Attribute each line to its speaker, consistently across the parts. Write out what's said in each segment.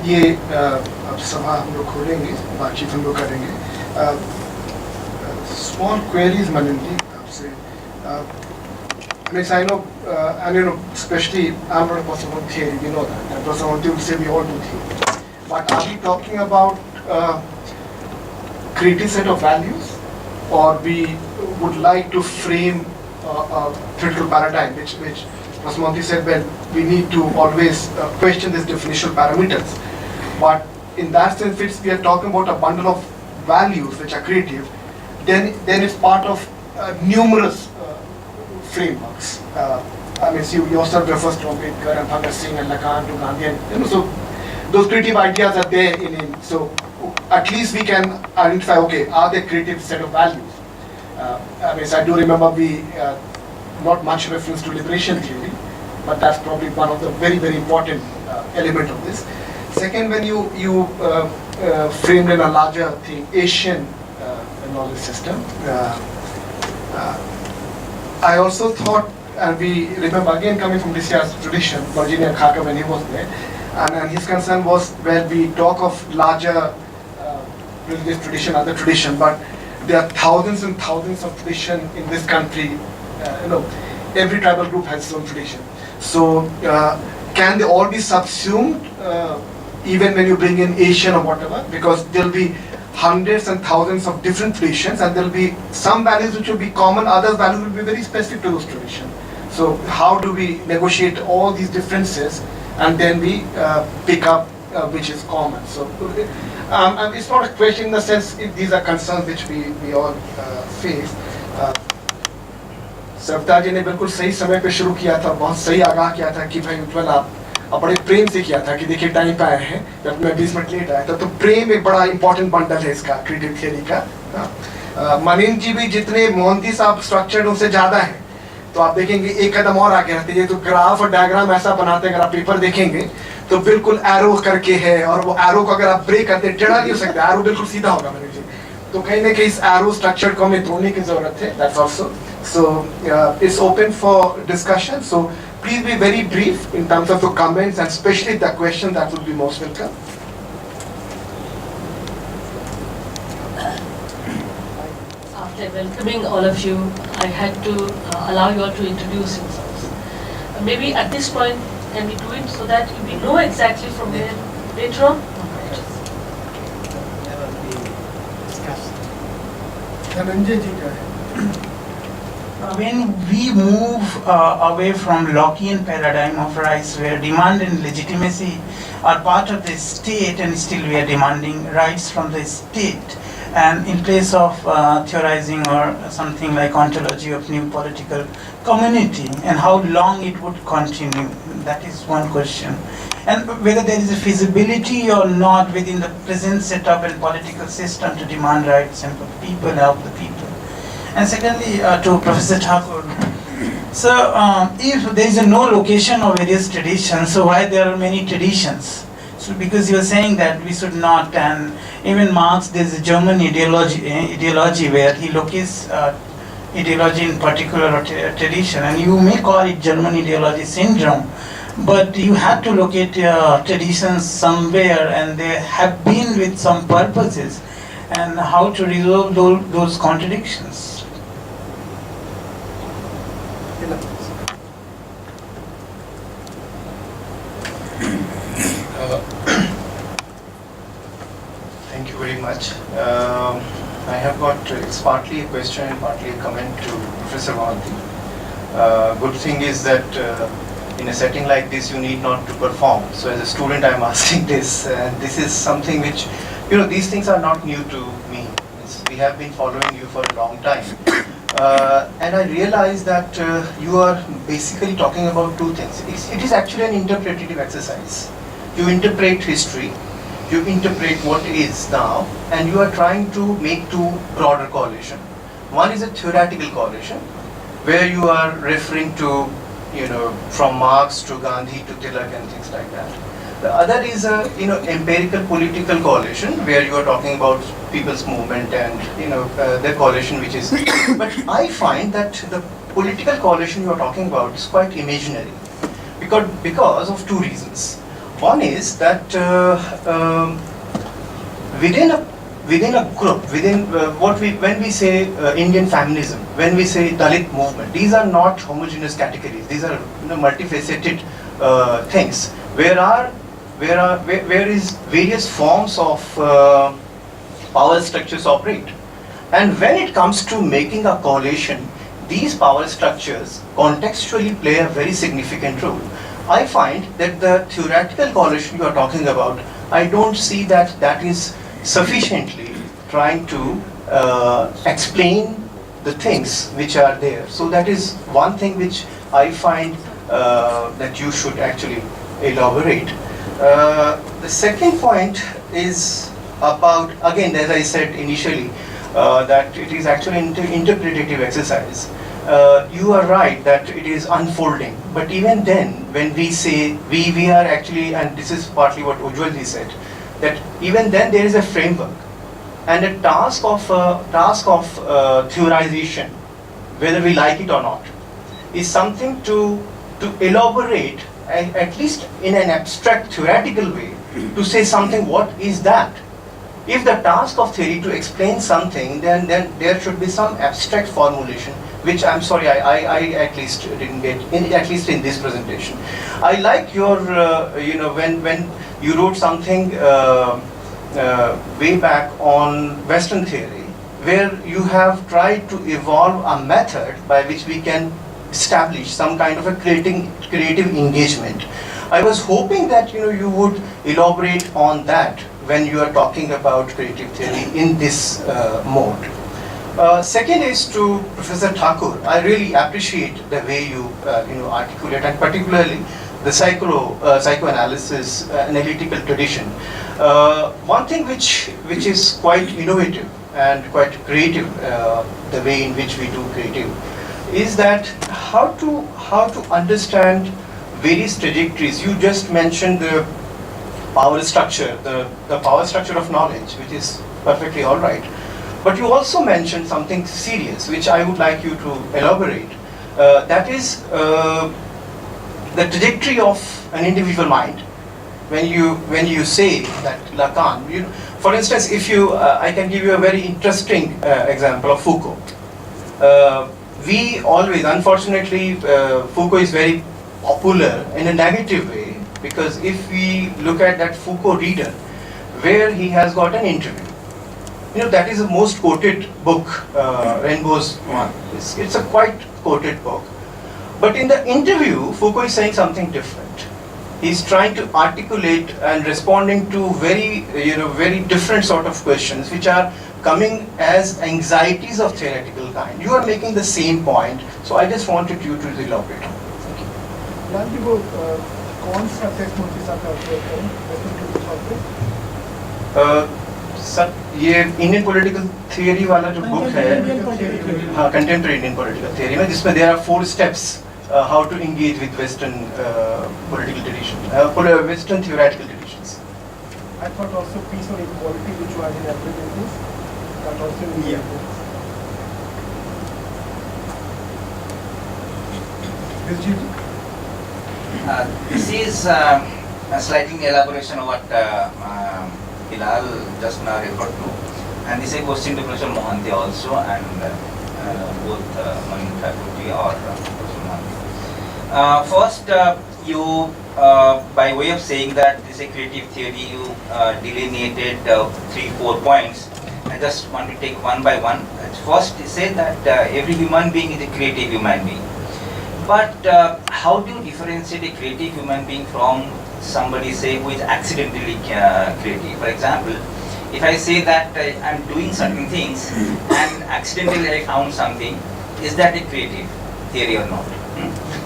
Speaker 1: ये अब सभा हम लोग खोलेंगे, बातचीत हम लोग करेंगे. Small queries, Manindi, आपसे. I mean, I know, and you know, especially I'm not a person of theory, you know that. I'm a person of theory, say we all do theory. But are we talking about creative set of values, or we would like to frame a critical paradigm, which MOhanty said, well, we need to always question these definitional parameters. But in that sense, if we are talking about a bundle of values which are creative, then it's part of numerous frameworks. I mean, you yourself refers to Ambedkar and Bhagat Singh and Lacan to Gandhi, and you know, so those creative ideas are there in him. So at least we can identify, okay, are they creative set of values? I mean, so I do remember we not much reference to liberation theory, but that's probably one of the very, very important element of this. Second, when you framed in a larger thing, Asian knowledge system, I also thought, and we remember again coming from this year's tradition, Virginia Khaka when he was there, and his concern was where we talk of larger religious tradition, other tradition, but there are thousands and thousands of tradition in this country. You know, every tribal group has its own tradition. So can they all be subsumed, even when you bring in Asian or whatever? Because there'll be hundreds and thousands of different traditions, and there'll be some values which will be common, others values will be very specific to those traditions. So how do we negotiate all these differences, and then we pick up which is common? So it's not a question in the sense these are concerns which we all face. सरदार जी ने बिल्कुल सही समय पे शुरू किया था, बहुत सही आगाह किया था कि भाई उज्ज्वल आप बड़े प्रेम से किया था कि देखिए टाइम पे आए हैं, जब मैं 20 मिनट लेट आया था, तो प्रेम एक बड़ा इंपॉर्टेंट बंडल है इसका क्रिएटिव थियरी का. मनिंद जी भी जितने मोहंती साहब स्ट्रक्चर्ड उनसे ज्यादा है, तो आप देखेंगे एक कदम और आगे रहते हैं, तो ग्राफ और डायग्राम ऐसा बनाते हैं, अगर आप पेपर देखेंगे तो बिल्कुल एरो करके है, और वो एरो को अगर आप ब्रेक करते हैं टेढ़ा नहीं हो सकता, एरो बिल्कुल सीधा होगा मनिंद जी. तो कहीं ना कहीं इस एरो स्ट्रक्चर को हमें तोड़ने की जरूरत है. That's also. So it's open for discussion. So please be very brief in terms of the comments, and especially the question, that would be most welcome.
Speaker 2: After welcoming all of you, I had to allow you all to introduce yourselves. Maybe at this point, can we do it so that we know exactly from where later on?
Speaker 3: When we move away from Lockean paradigm of rights, where demand and legitimacy are part of the state, and still we are demanding rights from the state, and in place of theorizing or something like ontology of new political community, and how long it would continue, that is one question. And whether there is a feasibility or not within the present setup and political system to demand rights and for people, help the people. And secondly, to Professor Thakur, so if there is no location of various traditions, so why there are many traditions? So because you are saying that we should not, and even Marx, there is a German ideology where he locates ideology in particular or tradition, and you may call it German ideology syndrome, but you have to locate traditions somewhere, and they have been with some purposes, and how to resolve those contradictions.
Speaker 4: Thank you very much. I have got, it's partly a question and partly a comment to Professor MOhanty. Good thing is that in a setting like this you need not to perform. So as a student I am asking this, and this is something which, you know, these things are not new to me. We have been following you for a long time. And I realize that you are basically talking about two things. It is actually an interpretative exercise. You interpret history, you interpret what is now, and you are trying to make two broader correlation. One is a theoretical correlation, where you are referring to, you know, from Marx to Gandhi to Tilak and things like that. The other is a, you know, empirical political correlation, where you are talking about people's movement and, you know, the correlation which is. But I find that the political correlation you are talking about is quite imaginary, because of two reasons. One is that within a group, when we say Indian feminism, when we say Dalit movement, these are not homogeneous categories. These are multifaceted things. Where is various forms of power structures operate, and when it comes to making a coalition, these power structures contextually play a very significant role. I find that the theoretical coalition you are talking about, I don't see that that is sufficiently trying to explain the things which are there. So that is one thing which I find that you should actually elaborate. The second point is about, again, as I said initially, that it is actually an interpretative exercise. You are right that it is unfolding, but even then, when we say we are actually, and this is partly what Ujjwalji said, that even then there is a framework and a task of theorization, whether we like it or not, is something to elaborate, at least in an abstract theoretical way, to say something. What is that? If the task of theory to explain something, then there should be some abstract formulation, which I'm sorry, I at least didn't get, at least in this presentation. I like your, when you wrote something way back on Western theory, where you have tried to evolve a method by which we can establish some kind of a creative engagement. I was hoping that you would elaborate on that when you are talking about creative theory in this mode. Second is to Professor Thakur. I really appreciate the way you articulate, and particularly the psychoanalysis analytical tradition. One thing which is quite innovative and quite creative, the way in which we do creative, is that how to understand various trajectories. You just mentioned the power structure, the power structure of knowledge, which is perfectly all right. But you also mentioned something serious, which I would like you to elaborate. That is the trajectory of an individual mind. When you say that Lacan, for instance, if I can give you a very interesting example of Foucault. We always, unfortunately, Foucault is very popular in a negative way, because if we look at that Foucault reader, where he has got an interview, that is the most quoted book, Rainbow's one. It's a quite quoted book. But in the interview, Foucault is saying something different. He's trying to articulate and responding to very different sort of questions, which are coming as anxieties of theoretical kind. You are making the same point, so I just wanted you to elaborate. Thank you.
Speaker 1: जानती वो कौन सा text note के साथ आप
Speaker 4: sir ये Indian political theory वाला जो बुक है, हाँ, कंटेम्परेरी इंडियन पॉलिटिकल थियरी में, जिसमें there are 4 steps how to engage with Western political tradition, Western theoretical traditions.
Speaker 1: I thought also peace or equality, which you had in applications, that also in the book.
Speaker 5: This is a slightly elaboration of what Hilal just now referred to, and this is a question to Professor MOhanty also, and both Thakur or Professor MOhanty. First, you, by way of saying that this is a creative theory, you delineated 3-4 points. I just want to take one by one. First, you said that every human being is a creative human being. But how do you differentiate a creative human being from somebody, say, who is accidentally creative? For example, if I say that I am doing certain things and accidentally I found something, is that a creative theory or not?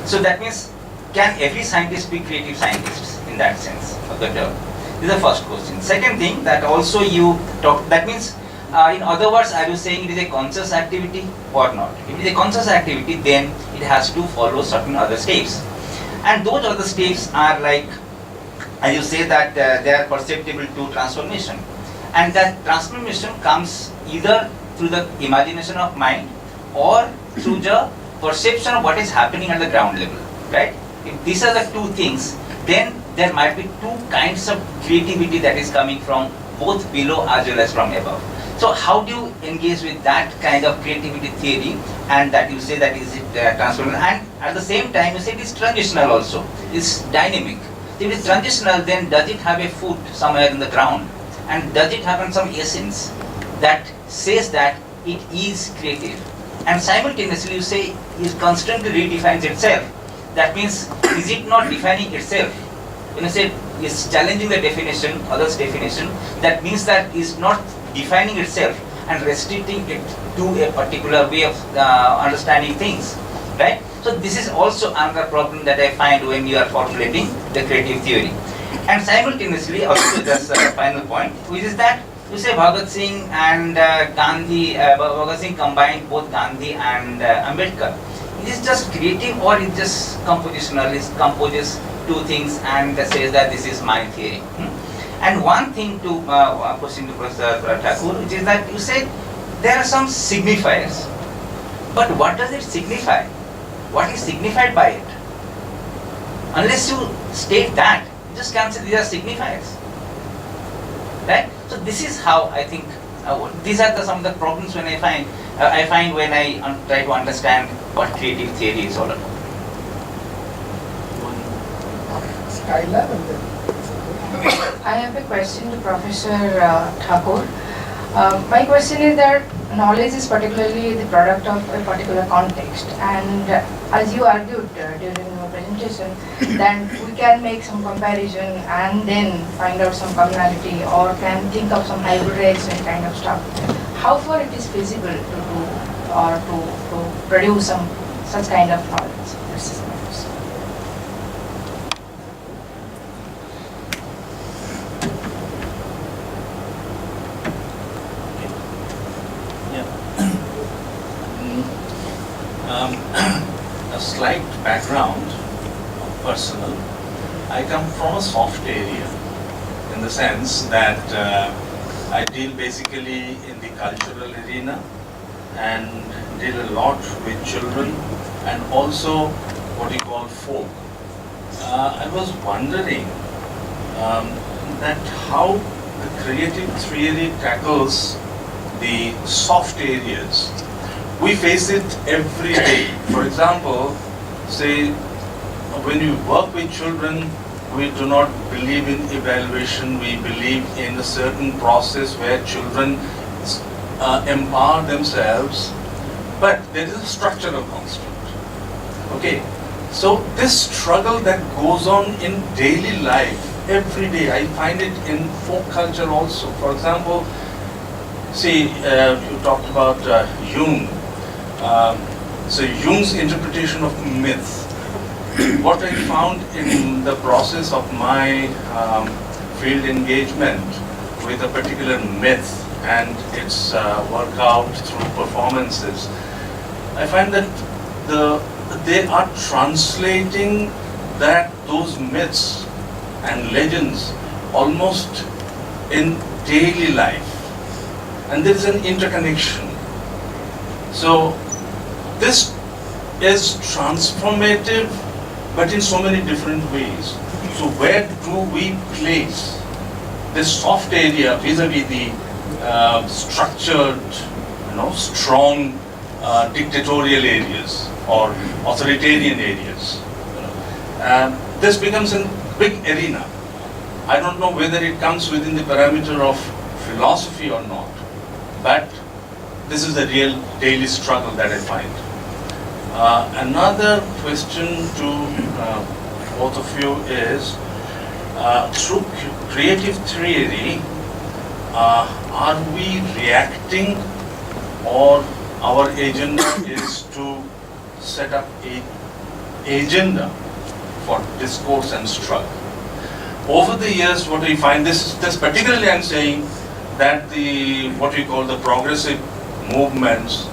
Speaker 5: So that means, can every scientist be creative scientists in that sense of the term? This is the first question. Second thing, that also you talk, that means, in other words, are you saying it is a conscious activity or not? If it is a conscious activity, then it has to follow certain other steps. And those other steps are like, as you say, that they are perceptible to transformation. And that transformation comes either through the imagination of mind or through the perception of what is happening at the ground level, right? If these are the two things, then there might be two kinds of creativity that is coming from both below as well as from above. So how do you engage with that kind of creativity theory, and that you say that is it transformational, and at the same time you say it is transitional also, it's dynamic. If it is transitional, then does it have a foot somewhere in the ground, and does it have some essence that says that it is creative? And simultaneously you say it constantly redefines itself. That means, is it not defining itself? When you say it's challenging the definition, others' definition, that means that it's not defining itself and restricting it to a particular way of understanding things, right? So this is also another problem that I find when you are formulating the creative theory. And simultaneously, also just a final point, which is that you say Bhagat Singh and Gandhi, Bhagat Singh combined both Gandhi and Ambedkar. Is it just creative, or is it just compositional? It composes two things and says that this is my theory. And one thing to question to Professor Thakur, which is that you said there are some signifiers, but what does it signify? What is signified by it? Unless you state that, you just can't say these are signifiers, right? So this is how I think these are some of the problems when I find when I try to understand what creative theory is all about.
Speaker 1: Skylab and then.
Speaker 6: I have a question to Professor Thakur. My question is that knowledge is particularly the product of a particular context, and as you argued during your presentation, that we can make some comparison and then find out some commonality, or can think of some hybrids and kind of stuff. How far it is feasible to do or to produce some such kind of knowledge? This is my question.
Speaker 7: A slight background, personal. I come from a soft area, in the sense that I deal basically in the cultural arena and deal a lot with children and also what you call folk. I was wondering that how the creative theory tackles the soft areas. We face it every day. For example, say when you work with children, we do not believe in evaluation. We believe in a certain process where children empower themselves, but there is a structural constant. Okay, so this struggle that goes on in daily life every day, I find it in folk culture also. For example, see, you talked about Jung. So Jung's interpretation of myth. What I found in the process of my field engagement with a particular myth and its workout through performances, I find that they are translating those myths and legends almost in daily life, and there is an interconnection. So this is transformative, but in so many different ways. So where do we place this soft area vis-a-vis the structured, strong dictatorial areas or authoritarian areas? This becomes a big arena. I don't know whether it comes within the parameter of philosophy or not, but this is the real daily struggle that I find. Another question to both of you is, through creative theory, are we reacting, or our agenda is to set up an agenda for discourse and struggle? Over the years, what we find, this particularly I'm saying that what we call the progressive movements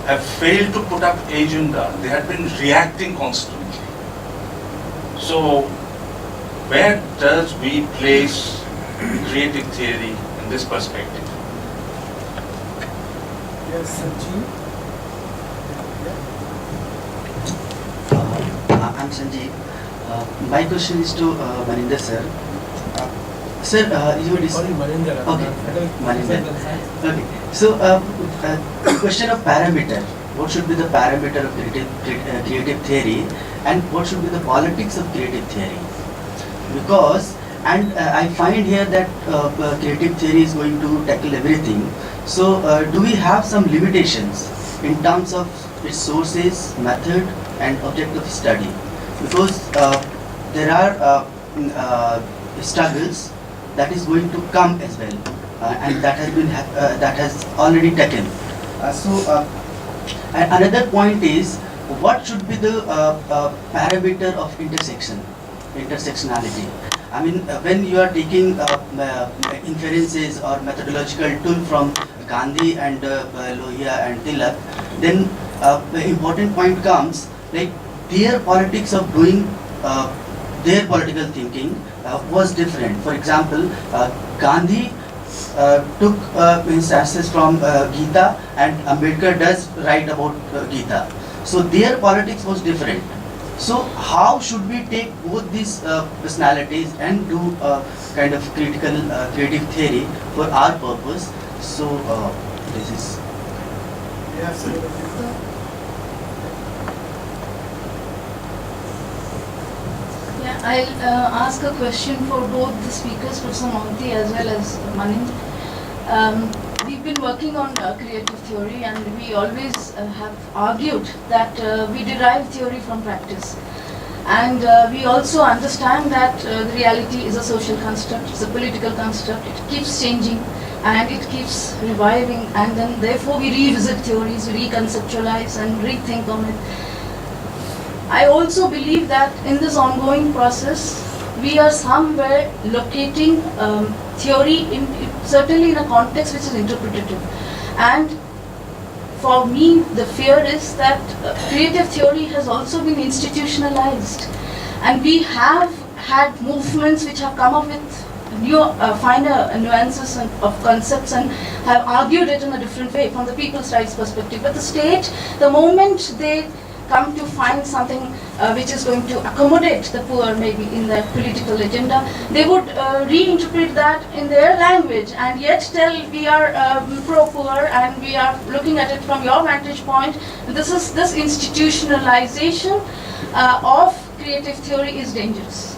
Speaker 7: have failed to put up agenda. They have been reacting constantly. So where does we place creative theory in this perspective?
Speaker 1: Yes, Sanjeev.
Speaker 8: I'm Sanjeev. My question is to Maninder sir. Sir, you were
Speaker 9: Sorry, Maninder.
Speaker 8: Okay, Maninder. Okay, so question of parameter. What should be the parameter of creative theory, and what should be the politics of creative theory? Because, and I find here that creative theory is going to tackle everything. So, do we have some limitations in terms of its sources, method, and object of study? Because there are struggles that is going to come as well, and that has been that has already taken. And another point is, what should be the parameter of intersectionality? I mean, when you are taking inferences or methodological tool from Gandhi and Lohia and Tilak, then the important point comes, like their politics of doing their political thinking was different. For example, Gandhi took instances from Gita, and Ambedkar does write about Gita. So their politics was different. So how should we take both these personalities and do kind of creative theory for our purpose? So this is.
Speaker 1: Yes.
Speaker 6: Yeah, I'll ask a question for both the speakers, Professor MOhanty as well as Manind. We've been working on creative theory, and we always have argued that we derive theory from practice. And we also understand that the reality is a social construct, it's a political construct, it keeps changing and it keeps reviving, and then therefore we revisit theories, reconceptualize and rethink on it. I also believe that in this ongoing process, we are somewhere locating theory certainly in a context which is interpretative. And for me, the fear is that creative theory has also been institutionalized. And we have had movements which have come up with new, finer nuances of concepts and have argued it in a different way from the people's rights perspective. But the state, the moment they come to find something which is going to accommodate the poor maybe in their political agenda, they would reinterpret that in their language and yet tell we are pro-poor and we are looking at it from your vantage point. This institutionalization of creative theory is dangerous.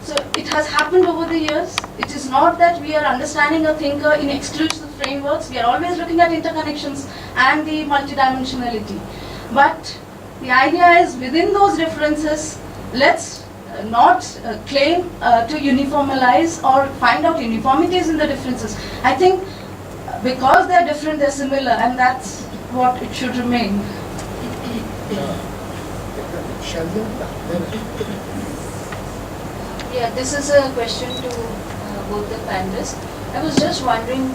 Speaker 6: So it has happened over the years. It is not that we are understanding a thinker in exclusive frameworks. We are always looking at interconnections and the multidimensionality. But the idea is within those differences, let's not claim to uniformalize or find out uniformities in the differences. I think because they're different, they're similar, and that's what it should remain.
Speaker 10: Yeah, this is a question to both the panelists. I was just wondering,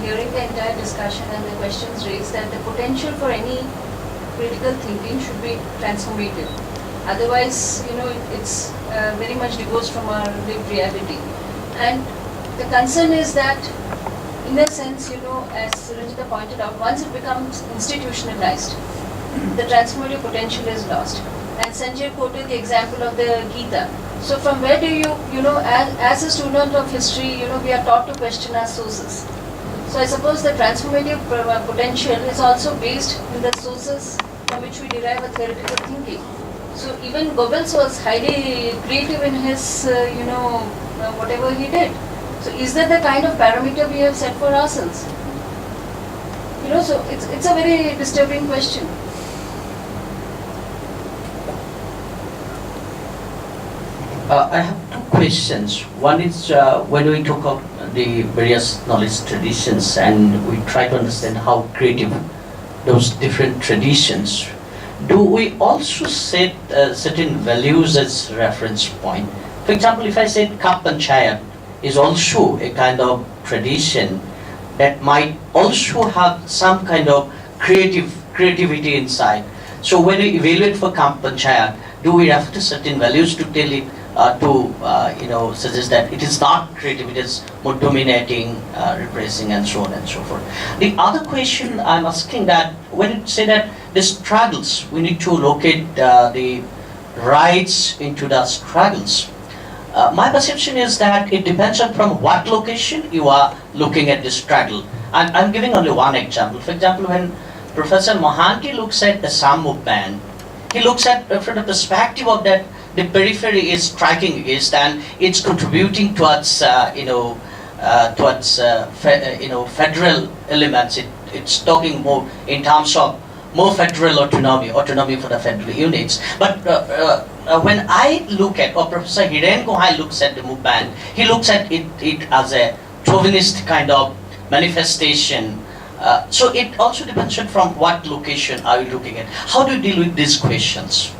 Speaker 10: hearing the entire discussion and the questions raised, that the potential for any critical thinking should be transformative. Otherwise, it's very much divorced from our lived reality. And the concern is that, in a sense, as Ranjita pointed out, once it becomes institutionalized, the transformative potential is lost. And Sanjay quoted the example of the Gita. So from where do as a student of history, we are taught to question our sources. So I suppose the transformative potential is also based in the sources from which we derive a theoretical thinking. So even Goebbels was highly creative in his, whatever he did. So is that the kind of parameter we have set for ourselves? So it's a very disturbing question.
Speaker 11: I have two questions. One is when we talk of the various knowledge traditions and we try to understand how creative those different traditions, do we also set certain values as reference point? For example, if I said Kap Panchayat is also a kind of tradition that might also have some kind of creativity inside. So when we evaluate for Kap Panchayat, do we refer to certain values to tell it suggest that it is not creative, it is more dominating, repressing, and so on and so forth. The other question I'm asking, that when you say that the struggles, we need to locate the rights into the struggles. My perception is that it depends on from what location you are looking at the struggle. And I'm giving only one example. For example, when Professor MOhanty looks at the Assam movement, he looks at from the perspective of that the periphery is striking against and it's contributing towards federal elements. It's talking more in terms of more federal autonomy for the federal units. But when I look at, or Professor Hiren Gohai looks at the movement, he looks at it as a chauvinist kind of manifestation. So it also depends on from what location are you looking at. How do you deal with these questions?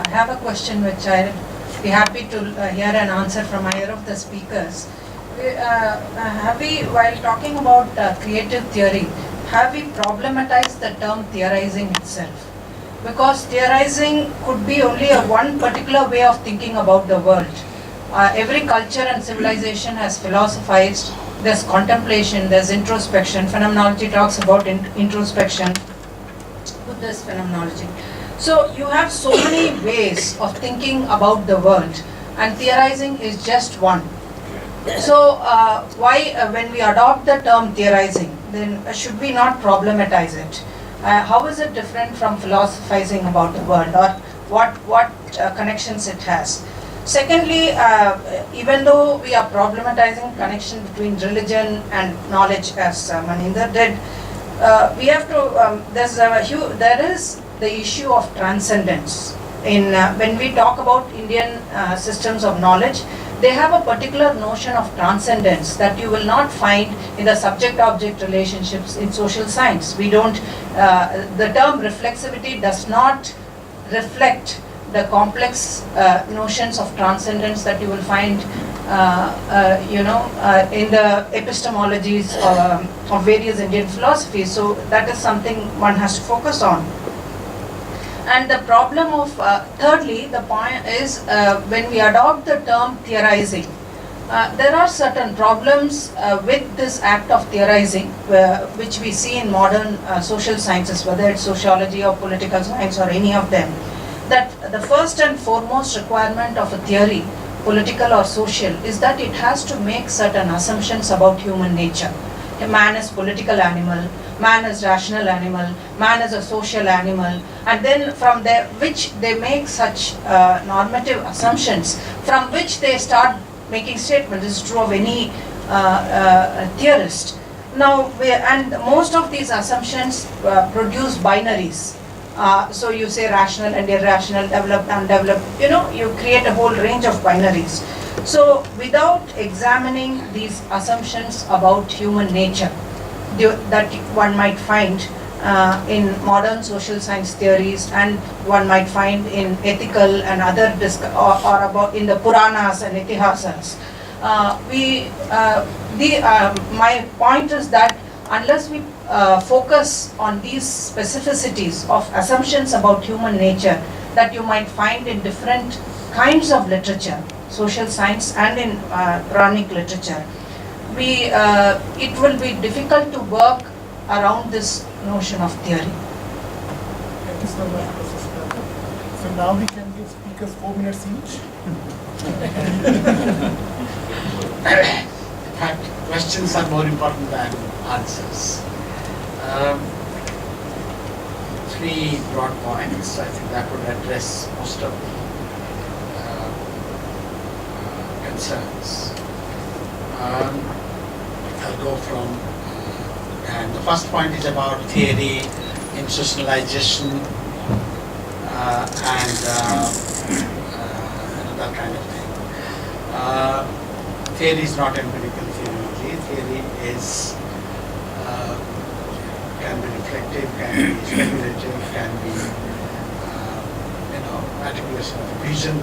Speaker 9: I have a question which I'll be happy to hear an answer from either of the speakers. Have we, while talking about creative theory, have we problematized the term theorizing itself? Because theorizing could be only one particular way of thinking about the world. Every culture and civilization has philosophized. There's contemplation, there's introspection. Phenomenology talks about introspection, Buddhist phenomenology. So you have so many ways of thinking about the world, and theorizing is just one. So why, when we adopt the term theorizing, then should we not problematize it? How is it different from philosophizing about the world, or what connections it has? Secondly, even though we are problematizing connection between religion and knowledge, as Maninder did, we have to, there is the issue of transcendence. When we talk about Indian systems of knowledge, they have a particular notion of transcendence that you will not find in the subject-object relationships in social science. We don't, the term reflexivity does not reflect the complex notions of transcendence that you will find in the epistemologies of various Indian philosophies. So that is something one has to focus on. And the problem of, thirdly, the point is when we adopt the term theorizing, there are certain problems with this act of theorizing, which we see in modern social sciences, whether it's sociology or political science or any of them, that the first and foremost requirement of a theory, political or social, is that it has to make certain assumptions about human nature. A man is political animal, man is rational animal, man is a social animal, and then from there, which they make such normative assumptions, from which they start making statements. This is true of any theorist. Now, and most of these assumptions produce binaries. So you say rational and irrational, developed, undeveloped, you create a whole range of binaries. So without examining these assumptions about human nature that one might find in modern social science theories, and one might find in ethical and other or about in the Puranas and Itihasas, my point is that unless we focus on these specificities of assumptions about human nature that you might find in different kinds of literature, social science and in Puranic literature, it will be difficult to work around this notion of theory.
Speaker 1: Thank you so much, Professor Thakur. So now we can give speakers 4 minutes each.
Speaker 12: In fact, questions are more important than answers. 3 broad points. I think that would address most of the concerns. I'll go from, and the first point is about theory, institutionalization, and that kind of thing. Theory is not empirical theory. Theory is can be reflective, can be speculative, can be articulation of vision.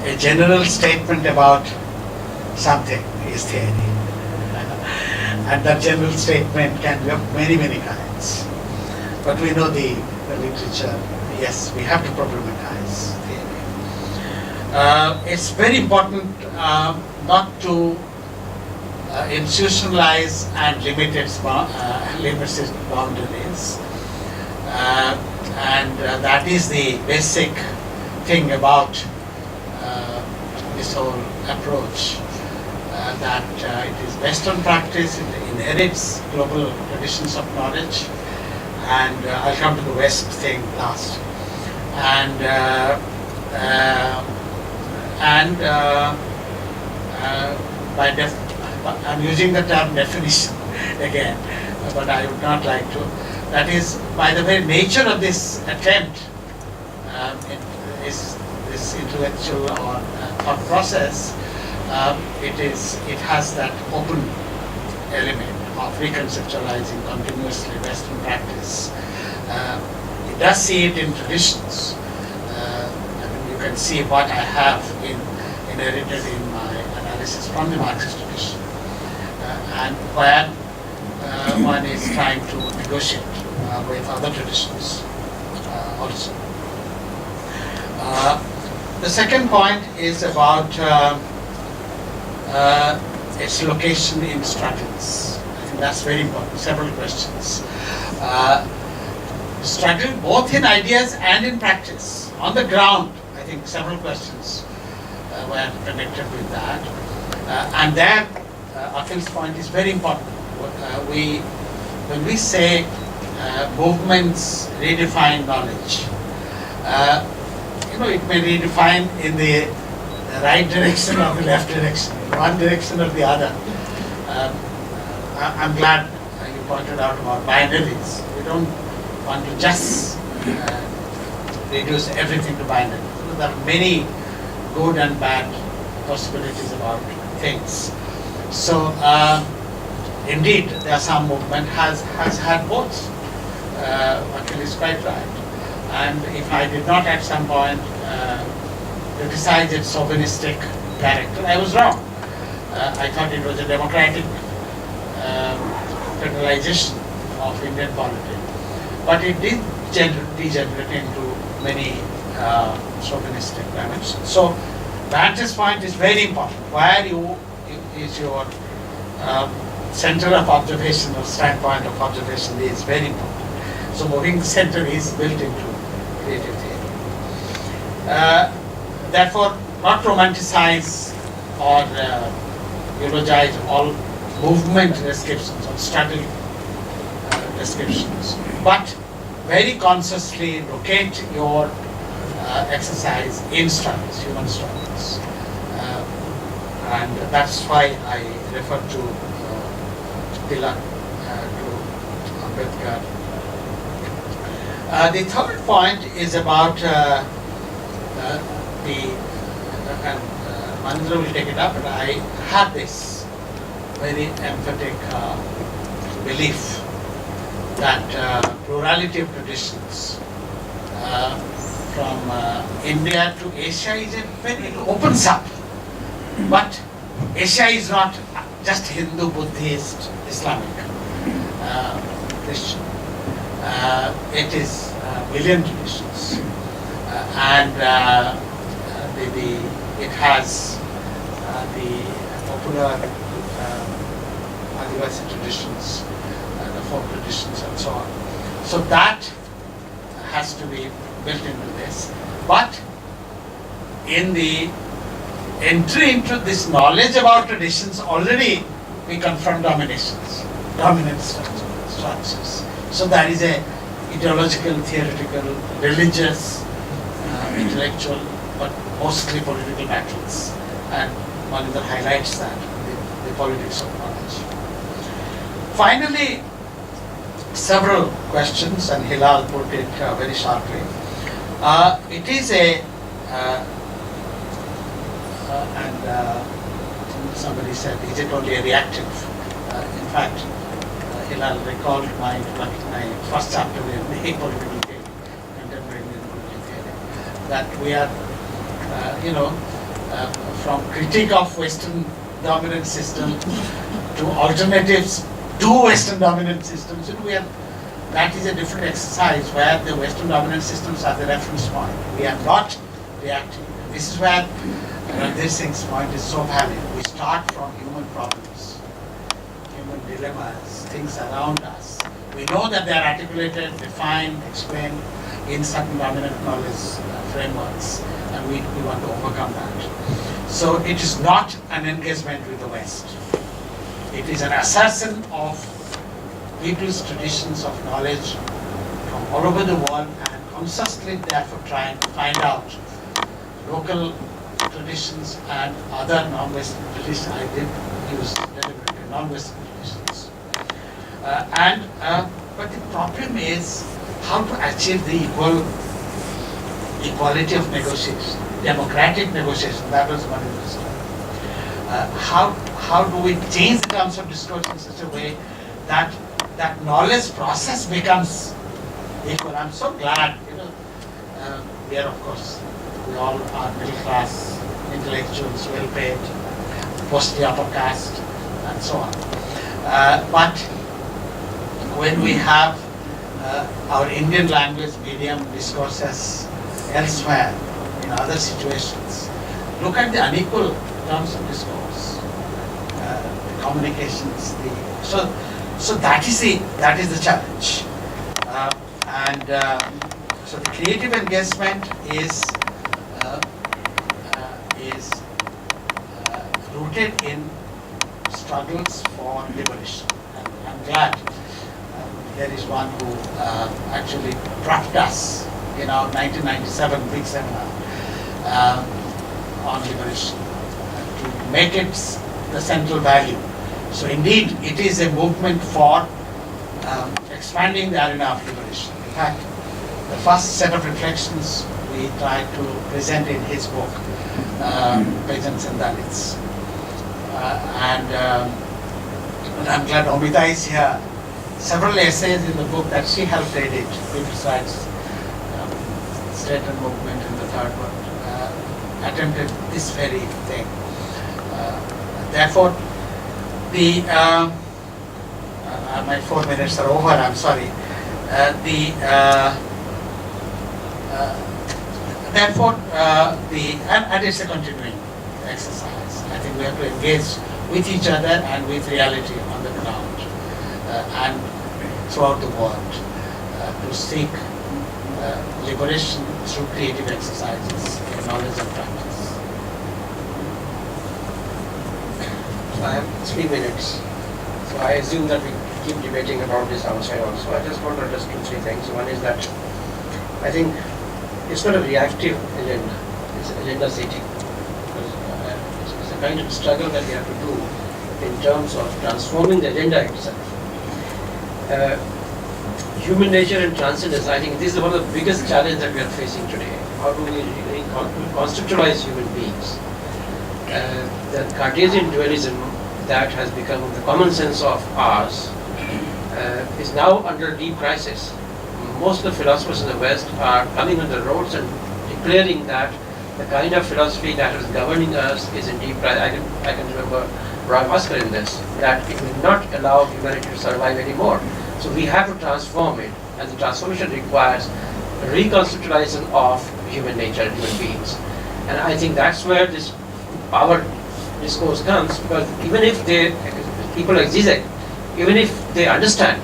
Speaker 12: A general statement about something is theory, and that general statement can be of many, many kinds. But we know the literature, yes, we have to problematize theory. It's very important not to institutionalize and limit its boundaries. That is the basic thing about this whole approach, that it is Western practice, it inherits global traditions of knowledge, and I'll come to the West thing last. I'm using the term definition again, but I would not like to. That is, by the very nature of this attempt, this intellectual or thought process, it has that open element of reconceptualizing continuously Western practice. It does see it in traditions. You can see what I have inherited in my analysis from the Marxist tradition, and where one is trying to negotiate with other traditions also. The second point is about its location in struggles. I think that's very important. Several questions. Struggle both in ideas and in practice. On the ground, I think several questions were connected with that. And there, Akhil's point is very important. When we say movements redefine knowledge, it may redefine in the right direction or the left direction, in one direction or the other. I'm glad you pointed out about binaries. We don't want to just reduce everything to binary. There are many good and bad possibilities about things. So indeed, there are some movement has had both. Akhil is quite right. And if I did not at some point criticize its chauvinistic character, I was wrong. I thought it was a democratic federalization of Indian politics. But it did degenerate into many chauvinistic dimensions. So vantage point is very important. Where is your center of observation or standpoint of observation is very important. So moving the center is built into creative theory. Therefore, not romanticize or eulogize all movement descriptions or struggle descriptions, but very consciously locate your exercise in struggles, human struggles. And that's why I refer to Tilak, to Ambedkar. The third point is about and Manindra will take it up, but I have this very emphatic belief that plurality of traditions from India to Asia is a very opens up. But Asia is not just Hindu, Buddhist, Islamic, Christian. It is a million traditions, and it has the popular Adivasi traditions, the folk traditions, and so on. So that has to be built into this. But in the entry into this knowledge about traditions, already we confront dominations, dominant structures. So there is a ideological, theoretical, religious, intellectual, but mostly political battles. And Manindra highlights that, the politics of knowledge. Finally, several questions, and Hilal put it very sharply. It is a somebody said, is it only a reactive? In fact, Hilal recalled my first chapter in the political theory, contemporary Indian political theory, that we are, from critique of Western dominant system to alternatives to Western dominant systems, that is a different exercise where the Western dominant systems are the reference point. We are not reacting. this is where this thing's point is so valid. We start from human problems, human dilemmas, things around us. We know that they are articulated, defined, explained in certain dominant knowledge frameworks, and we want to overcome that. So it is not an engagement with the West. It is an assertion of people's traditions of knowledge from all over the world, and consciously therefore trying to find out local traditions and other non-Western traditions. I did use deliberately non-Western traditions. But the problem is how to achieve the equality of negotiation, democratic negotiation. That was one interest. How do we change the terms of discourse in such a way that that knowledge process becomes equal? I'm so glad, we are, of course, we all are middle class, intellectuals, well paid, mostly upper caste, and so on. But when we have our Indian language medium discourses elsewhere, in other situations, look at the unequal terms of discourse, the communications, so that is the challenge. So the creative engagement is rooted in struggles for liberation. And I'm glad there is one who actually dropped us in our 1997 big seminar on liberation to make it the central value. So indeed, it is a movement for expanding the arena of liberation. In fact, the first set of reflections we tried to present in his book, Peasants and Dalits. And I'm glad Amita is here. Several essays in the book that she helped edit, people's rights, state and movement in the third world, attempted this very thing. Therefore, my 4 minutes are over, I'm sorry. And it's a continuing exercise. I think we have to engage with each other and with reality on the ground and throughout the world to seek liberation through creative exercises in knowledge and practice.
Speaker 13: So I have 3 minutes. So I assume that we keep debating about this outside also. I just want to address 2-3 things. One is that I think it's not a reactive agenda, it's an agenda setting. It's a kind of struggle that we have to do in terms of transforming the agenda itself. Human nature and transcendence, I think this is one of the biggest challenges that we are facing today. How do we really conceptualize human beings? The Cartesian dualism that has become the common sense of ours is now under deep crisis. Most of the philosophers in the West are coming on the roads and declaring that the kind of philosophy that is governing us is in deep crisis. I can remember Roy Musker in this, that it will not allow humanity to survive anymore. So we have to transform it, and the transformation requires reconceptualization of human nature and human beings. And I think that's where this power discourse comes, because even if people like Zizek, even if they understand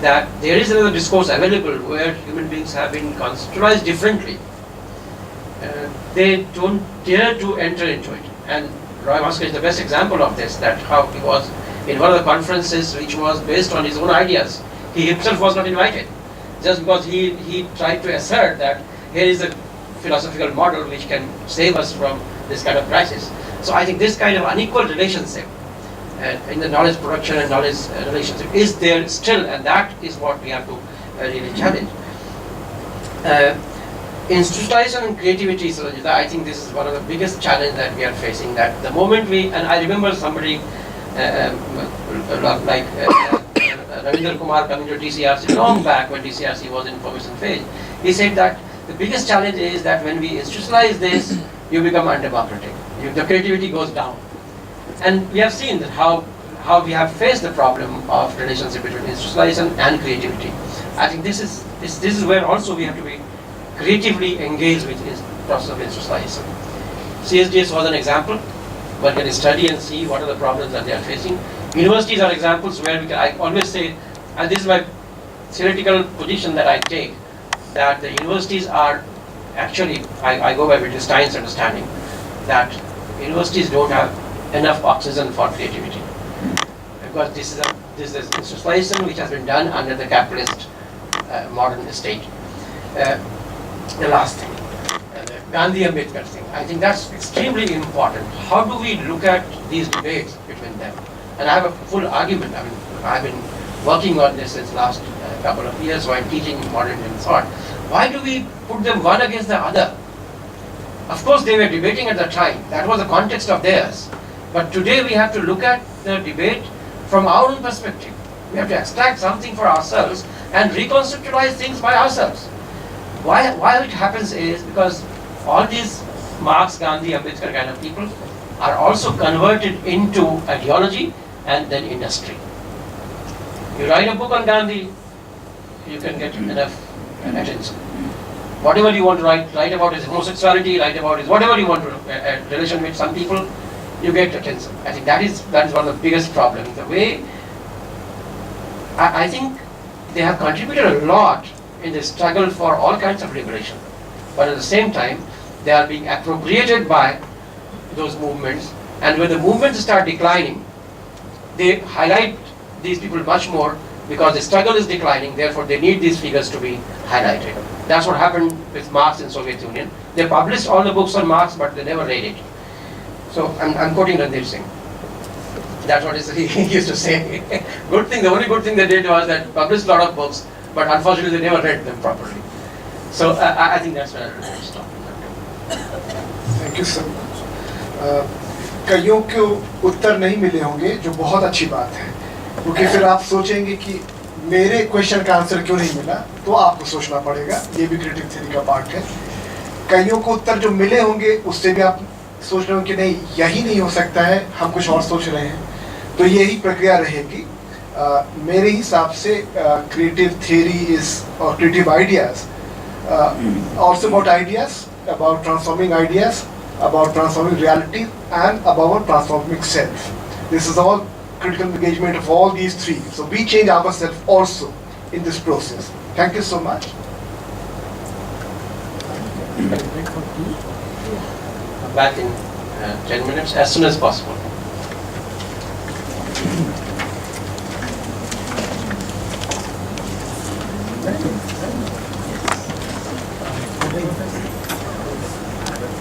Speaker 13: that there is another discourse available where human beings have been conceptualized differently, they don't dare to enter into it. And Roy Musker is the best example of this, that how he was in one of the conferences which was based on his own ideas. He himself was not invited, just because he tried to assert that here is a philosophical model which can save us from this kind of crisis. So I think this kind of unequal relationship in the knowledge production and knowledge relationship is there still, and that is what we have to really challenge. Institutionalization and creativity, so I think this is one of the biggest challenges that we are facing, that the moment and I remember somebody like Ravindra Kumar coming to TCRC long back when TCRC was in information phase, he said that the biggest challenge is that when we institutionalize this, you become undemocratic. The creativity goes down. And we have seen that how we have faced the problem of relationship between institutionalization and creativity. I think this is where also we have to be creatively engaged with the process of institutionalization. CSDS was an example. One can study and see what are the problems that they are facing. Universities are examples where I always say, and this is my theoretical position that I take, that the universities are actually, I go by Wittgenstein's understanding, that universities don't have enough oxygen for creativity. Because this is a socialization which has been done under the capitalist modern state. The last thing, the Gandhi Ambedkar thing, I think that's extremely important. How do we look at these debates between them? And I have a full argument. I mean, I've been working on this since last couple of years while teaching modern Indian thought. Why do we put them one against the other? Of course, they were debating at the time. That was the context of theirs. But today we have to look at the debate from our own perspective. We have to extract something for ourselves and reconceptualize things by ourselves. Why it happens is because all these Marx, Gandhi, Ambedkar kind of people are also converted into ideology and then industry. You write a book on Gandhi, you can get enough attention. Whatever you want to write about his homosexuality, write about his whatever you want to relation with some people, you get attention. I think that is one of the biggest problems. The way I think they have contributed a lot in the struggle for all kinds of liberation, but at the same time they are being appropriated by those movements, and when the movements start declining, they highlight these people much more because the struggle is declining, therefore they need these figures to be highlighted. That's what happened with Marx in Soviet Union. They published all the books on Marx, but they never read it. So I'm quoting Ranveer Singh. That's what he used to say. Good thing, the only good thing they did was that published a lot of books, but unfortunately they never read them properly. So I think that's where I stop.
Speaker 1: Thank you so much. कईयों को उत्तर नहीं मिले होंगे, जो बहुत अच्छी बात है, क्योंकि फिर आप सोचेंगे कि मेरे क्वेश्चन का आंसर क्यों नहीं मिला, तो आपको सोचना पड़ेगा. ये भी क्रिटिक थ्योरी का पार्ट है. कईयों को उत्तर जो मिले होंगे उससे भी आप सोच रहे हो कि नहीं यही नहीं हो सकता है, हम कुछ और सोच रहे हैं. तो यही प्रक्रिया रहेगी. मेरे हिसाब से क्रिएटिव थियरी इज और creative ideas also about ideas, about transforming ideas, about transforming reality, and about transforming self. This is all critical engagement of all these three. So we change ourselves also in this process. Thank you so much.
Speaker 13: Back in 10 minutes, as soon as possible.